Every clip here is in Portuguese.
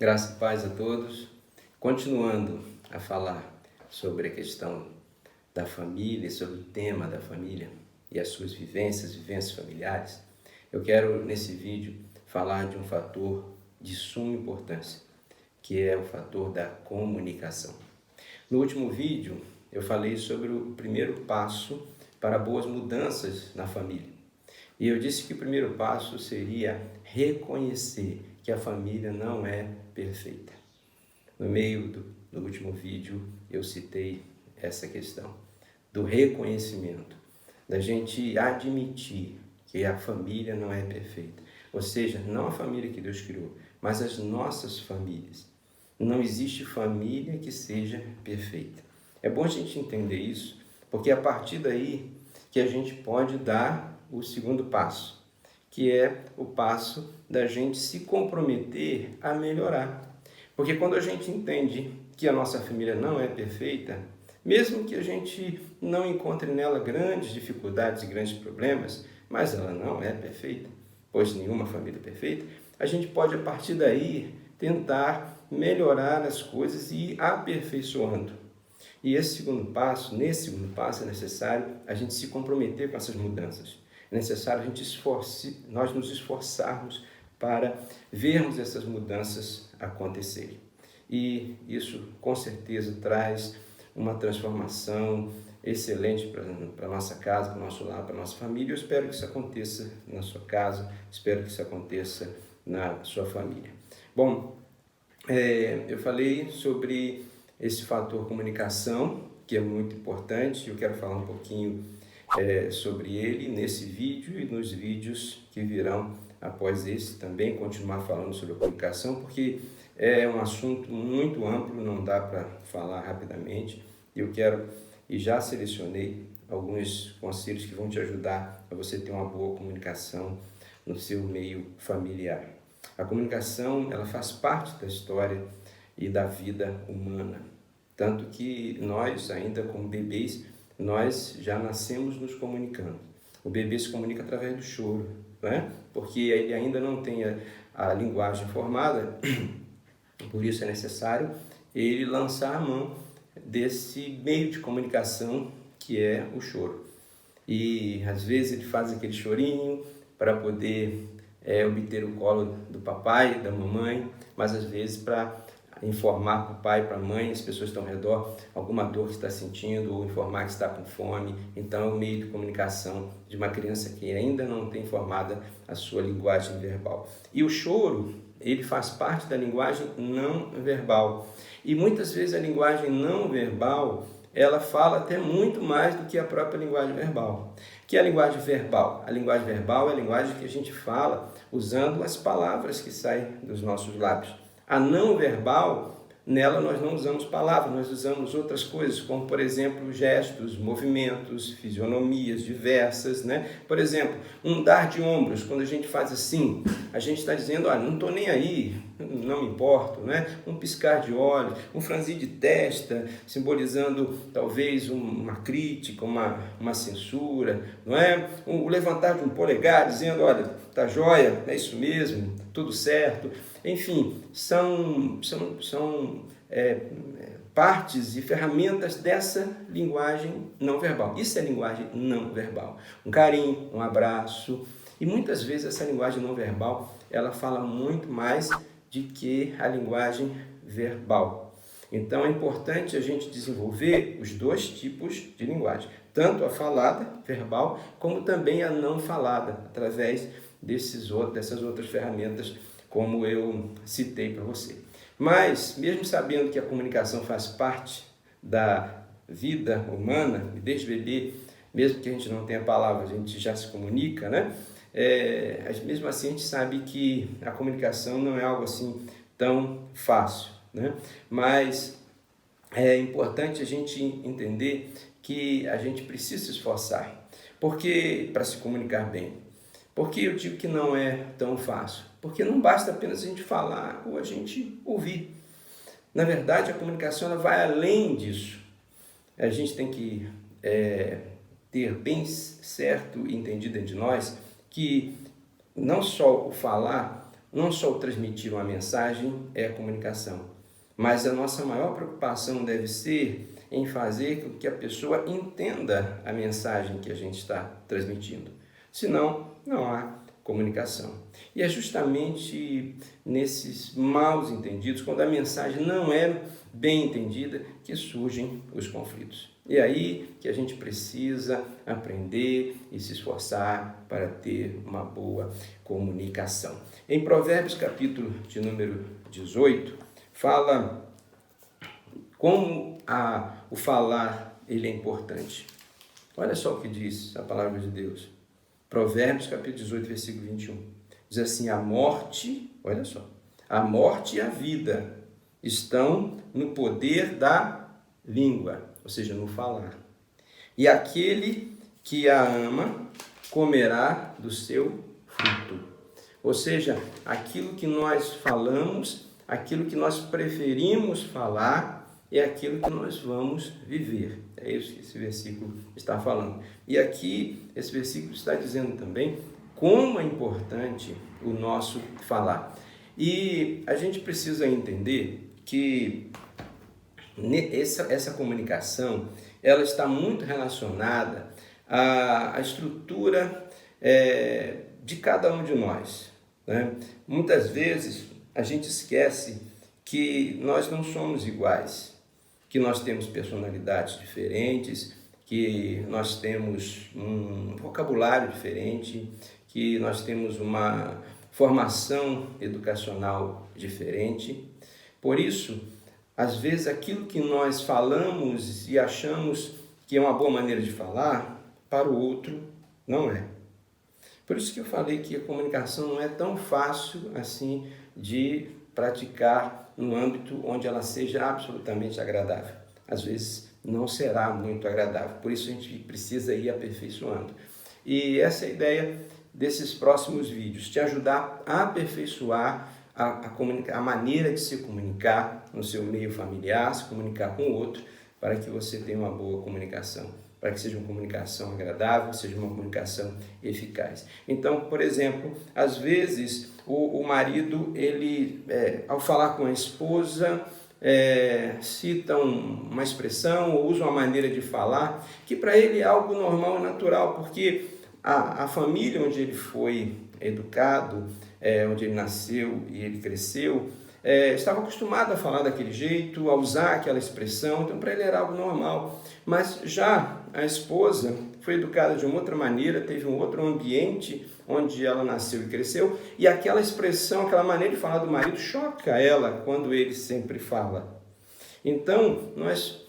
Graça e paz a todos. Continuando a falar sobre a questão da família, sobre o tema da família e as suas vivências familiares, eu quero nesse vídeo falar de um fator de suma importância, que é o fator da comunicação. No último vídeo eu falei sobre o primeiro passo para boas mudanças na família. E eu disse que o primeiro passo seria reconhecer que a família não é perfeita. No meio do último vídeo eu citei essa questão do reconhecimento, da gente admitir que a família não é perfeita. Ou seja, não a família que Deus criou, mas as nossas famílias. Não existe família que seja perfeita. É bom a gente entender isso, porque é a partir daí que a gente pode dar o segundo passo, que é o passo da gente se comprometer a melhorar. Porque quando a gente entende que a nossa família não é perfeita, mesmo que a gente não encontre nela grandes dificuldades e grandes problemas, mas ela não é perfeita, pois nenhuma família é perfeita, a gente pode a partir daí tentar melhorar as coisas e ir aperfeiçoando. E nesse segundo passo é necessário a gente se comprometer com essas mudanças. É necessário nós nos esforçarmos para vermos essas mudanças acontecerem. E isso com certeza traz uma transformação excelente para a nossa casa, para o nosso lar, para a nossa família. Eu espero que isso aconteça na sua casa, espero que isso aconteça na sua família. Bom, eu falei sobre esse fator comunicação, que é muito importante. Eu quero falar um pouquinho sobre ele nesse vídeo e nos vídeos que virão após esse também, continuar falando sobre a comunicação, porque é um assunto muito amplo, não dá para falar rapidamente. Eu quero e já selecionei alguns conselhos que vão te ajudar a você ter uma boa comunicação no seu meio familiar. A comunicação, ela faz parte da história e da vida humana, tanto que nós, ainda como bebês, nós já nascemos nos comunicando. O bebê se comunica através do choro, né? Porque ele ainda não tem a linguagem formada, por isso é necessário ele lançar a mão desse meio de comunicação que é o choro. E às vezes ele faz aquele chorinho para poder obter o colo do papai, da mamãe, mas às vezes para informar para o pai, para a mãe, as pessoas que estão ao redor, alguma dor que está sentindo, ou informar que está com fome. Então é um meio de comunicação de uma criança que ainda não tem formada a sua linguagem verbal. E o choro, ele faz parte da linguagem não verbal. E muitas vezes a linguagem não verbal, ela fala até muito mais do que a própria linguagem verbal. Que é a linguagem verbal? A linguagem verbal é a linguagem que a gente fala usando as palavras que saem dos nossos lábios. A não verbal, nela nós não usamos palavras, nós usamos outras coisas, como por exemplo gestos, movimentos, fisionomias diversas, né? Por exemplo, um dar de ombros, quando a gente faz assim, a gente está dizendo, olha, não estou nem aí, não me importo, né? Um piscar de olhos, um franzir de testa, simbolizando talvez uma crítica, uma censura, não é? O levantar de um polegar, dizendo, olha, tá jóia, é isso mesmo, tudo certo. Enfim, são partes e ferramentas dessa linguagem não verbal. Isso é linguagem não verbal. Um carinho, um abraço. E muitas vezes essa linguagem não verbal, ela fala muito mais de que a linguagem verbal. Então é importante a gente desenvolver os dois tipos de linguagem, tanto a falada, verbal, como também a não falada, através dessas outras ferramentas, como eu citei para você. Mas, mesmo sabendo que a comunicação faz parte da vida humana, desde bebê, mesmo que a gente não tenha palavras, a gente já se comunica, né? Mesmo assim a gente sabe que a comunicação não é algo assim tão fácil, né? Mas é importante a gente entender que a gente precisa se esforçar, porque para se comunicar bem. Por que eu digo que não é tão fácil? Porque não basta apenas a gente falar ou a gente ouvir. Na verdade, a comunicação ela vai além disso. A gente tem que ter bem certo e entendido dentro de nós que não só o falar, não só o transmitir uma mensagem é a comunicação, mas a nossa maior preocupação deve ser em fazer com que a pessoa entenda a mensagem que a gente está transmitindo. Senão, não há comunicação. E é justamente nesses maus entendidos, quando a mensagem não é bem entendida, que surgem os conflitos. E é aí que a gente precisa aprender e se esforçar para ter uma boa comunicação. Em Provérbios, capítulo de número 18, fala como o falar ele é importante. Olha só o que diz a palavra de Deus. Provérbios, capítulo 18, versículo 21. Diz assim, a morte, olha só, a morte e a vida estão no poder da língua, ou seja, no falar. E aquele que a ama comerá do seu fruto. Ou seja, aquilo que nós falamos, aquilo que nós preferimos falar, é aquilo que nós vamos viver. É isso que esse versículo está falando. E aqui, esse versículo está dizendo também como é importante o nosso falar. E a gente precisa entender que essa comunicação, ela está muito relacionada à estrutura de cada um de nós, né? Muitas vezes a gente esquece que nós não somos iguais, que nós temos personalidades diferentes, que nós temos um vocabulário diferente, que nós temos uma formação educacional diferente. Por isso, às vezes, aquilo que nós falamos e achamos que é uma boa maneira de falar, para o outro não é. Por isso que eu falei que a comunicação não é tão fácil assim de praticar no âmbito onde ela seja absolutamente agradável. Às vezes não será muito agradável, por isso a gente precisa ir aperfeiçoando. E essa é a ideia desses próximos vídeos, te ajudar a aperfeiçoar a maneira de se comunicar no seu meio familiar, se comunicar com o outro, para que você tenha uma boa comunicação, para que seja uma comunicação agradável, seja uma comunicação eficaz. Então, por exemplo, às vezes o marido, ele, ao falar com a esposa, cita uma expressão ou usa uma maneira de falar que para ele é algo normal e natural, porque a família onde ele foi educado, onde ele nasceu e ele cresceu, estava acostumado a falar daquele jeito, a usar aquela expressão, então para ele era algo normal. Mas já a esposa foi educada de uma outra maneira, teve um outro ambiente onde ela nasceu e cresceu, e aquela expressão, aquela maneira de falar do marido choca ela quando ele sempre fala. Então, nós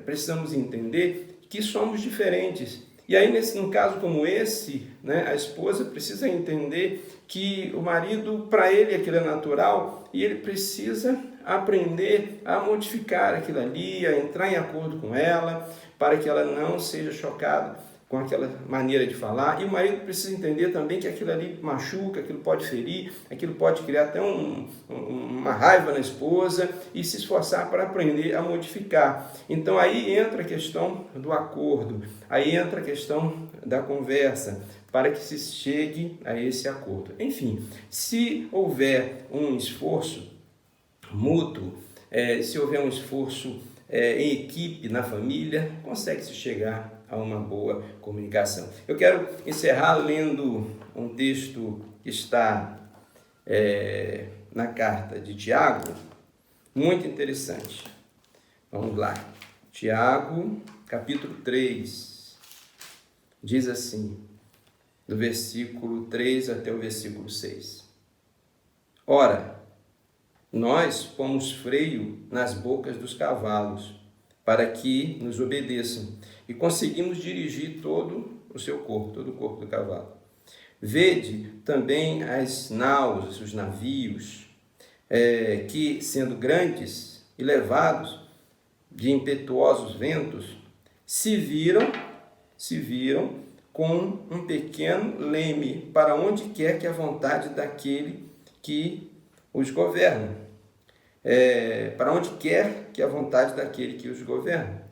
precisamos entender que somos diferentes. E aí, num caso como esse, né, a esposa precisa entender que o marido, para ele, aquilo é natural e ele precisa aprender a modificar aquilo ali, a entrar em acordo com ela, para que ela não seja chocada com aquela maneira de falar. E o marido precisa entender também que aquilo ali machuca, aquilo pode ferir, aquilo pode criar até uma raiva na esposa e se esforçar para aprender a modificar. Então aí entra a questão do acordo, aí entra a questão da conversa, para que se chegue a esse acordo. Enfim, se houver um esforço mútuo, se houver um esforço em equipe, na família, consegue-se chegar a uma boa comunicação. Eu quero encerrar lendo um texto que está na carta de Tiago, muito interessante. Vamos lá. Tiago, capítulo 3, diz assim, do versículo 3 até o versículo 6. Ora, nós pomos freio nas bocas dos cavalos, para que nos obedeçam, e conseguimos dirigir todo o seu corpo, todo o corpo do cavalo. Vede também as naus, os navios, que, sendo grandes e levados de impetuosos ventos, se viram com um pequeno leme para onde quer que a vontade daquele que os governa. Para onde quer que a vontade daquele que os governa.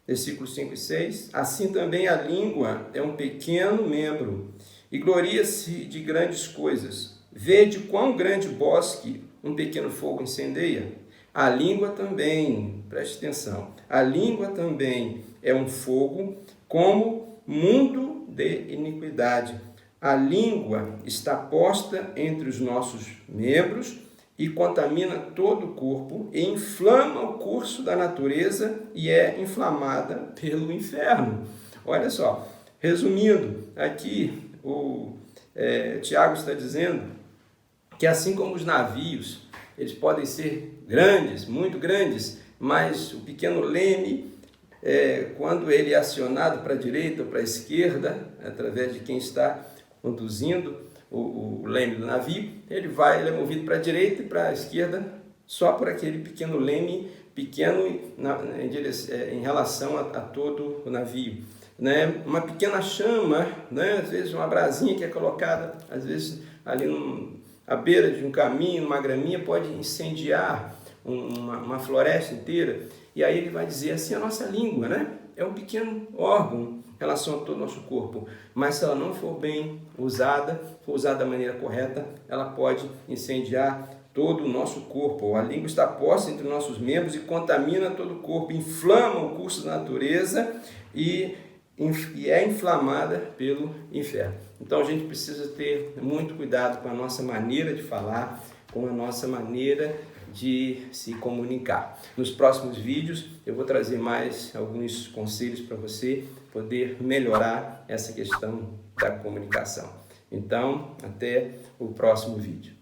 Versículos 5 e 6. Assim também a língua é um pequeno membro e gloria-se de grandes coisas. vede quão grande bosque um pequeno fogo incendeia. A língua também, preste atenção, a língua também é um fogo como mundo de iniquidade. A língua está posta entre os nossos membros e contamina todo o corpo e inflama o curso da natureza e é inflamada pelo inferno. Olha só, resumindo, aqui Tiago está dizendo que assim como os navios, eles podem ser grandes, muito grandes, mas o pequeno leme, quando ele é acionado para a direita ou para a esquerda, através de quem está conduzindo o leme do navio, ele é movido para a direita e para a esquerda só por aquele pequeno leme, pequeno em relação a todo o navio. Né? Uma pequena chama, né? Às vezes uma brasinha que é colocada, às vezes ali à beira de um caminho, numa graminha, pode incendiar uma floresta inteira. E aí ele vai dizer assim, a nossa língua, né? É um pequeno órgão em relação a todo o nosso corpo, mas se ela não for bem usada, for usada da maneira correta, ela pode incendiar todo o nosso corpo. A língua está posta entre nossos membros e contamina todo o corpo, inflama o curso da natureza e é inflamada pelo inferno. Então a gente precisa ter muito cuidado com a nossa maneira de falar, com a nossa maneira de se comunicar. Nos próximos vídeos eu vou trazer mais alguns conselhos para você poder melhorar essa questão da comunicação. Então, até o próximo vídeo.